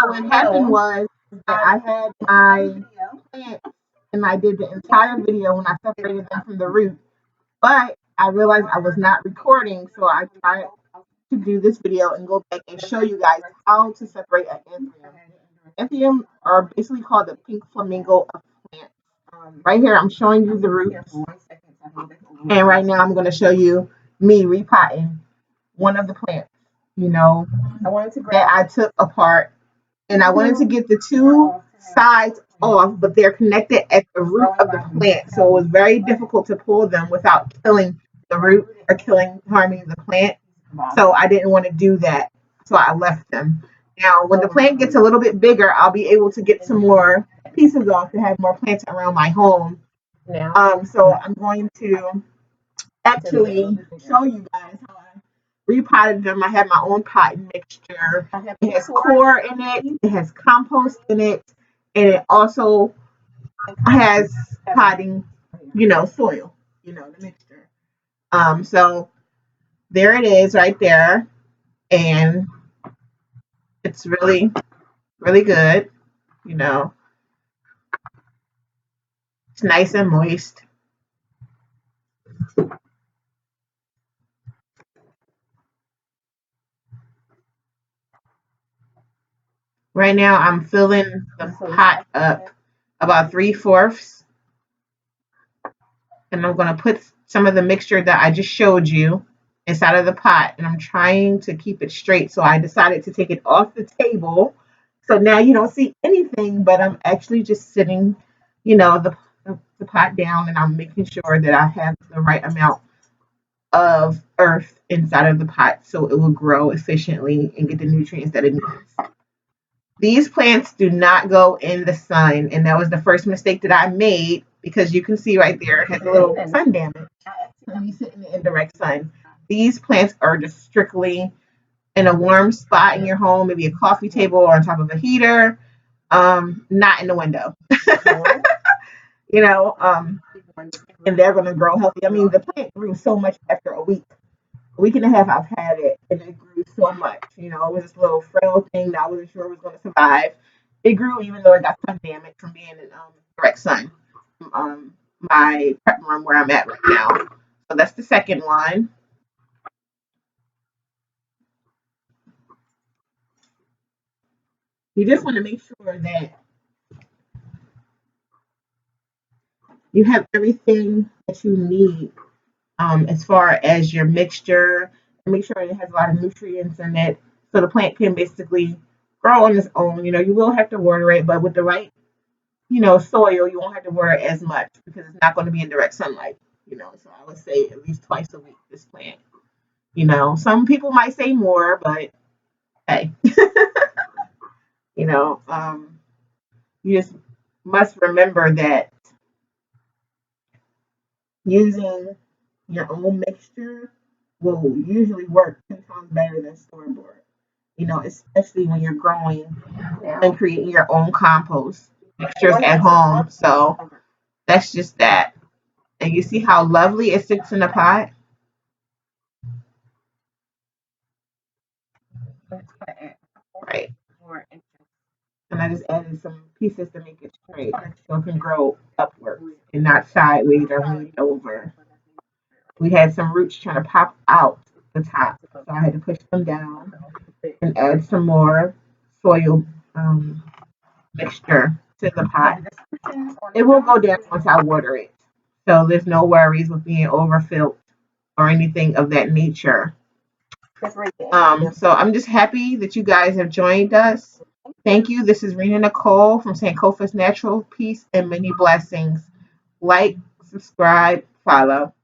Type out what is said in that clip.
So what happened was that I had my plants and I did the entire video when I separated them from the root, but I realized I was not recording, so I tried to do this video and go back and show you guys how to separate an anthurium. Anthurium are basically called the pink flamingo of plants. Right here, I'm showing you the roots, and right now I'm going to show you me repotting one of the plants. You know, that I took apart, and I wanted to get the two sides off, but they're connected at the root of the plant, so it was very difficult to pull them without killing the root or harming the plant. So I didn't want to do that, so I left them. Now, when the plant gets a little bit bigger, I'll be able to get some more pieces off to have more plants around my home. So I'm going to actually show you guys how I repotted them. I have my own potting mixture. It has core in it, it has compost in it, and it also has potting, soil, the mixture. So there it is right there, and it's really, really good. You know, it's nice and moist. Right now, I'm filling the pot up about 3/4, and I'm going to put some of the mixture that I just showed you inside of the pot, and I'm trying to keep it straight. So I decided to take it off the table. So now you don't see anything, but I'm actually just sitting, the pot down, and I'm making sure that I have the right amount of earth inside of the pot so it will grow efficiently and get the nutrients that it needs. These plants do not go in the sun, and that was the first mistake that I made because you can see right there it has a little sun damage. When you sit in the indirect sun, these plants are just strictly in a warm spot in your home, maybe a coffee table or on top of a heater, not in the window. you know, um, and they're going to grow healthy. I mean, the plant grew so much after a week and a half I've had it, and it grew so much. It was this little frail thing that I wasn't sure it was going to survive. It grew even though it got sun damage from being in direct sun. My prep room where I'm at right now. So that's the second one. You just want to make sure that you have everything that you need as far as your mixture. And make sure it has a lot of nutrients in it so the plant can basically grow on its own. You will have to water it, but with the right soil, you won't have to water it as much because it's not going to be in direct sunlight. So I would say at least twice a week, this plant. Some people might say more, but hey, you know, um, you just must remember that using your own mixture will usually work 10 times better than store bought. Especially when you're growing and creating your own compost mixtures at home. So that's just that. And you see how lovely it sits in the pot? Right. And I just added some pieces to make it straight so it can grow upwards and not sideways or lean over. We had some roots trying to pop out the top, so I had to push them down and add some more soil mixture to the pot. It will go down once I water it, so there's no worries with being overfilled or anything of that nature. So I'm just happy that you guys have joined us. Thank you. This is Rena Nicole from Sankofa's Natural. Peace and many blessings. Like, subscribe, follow.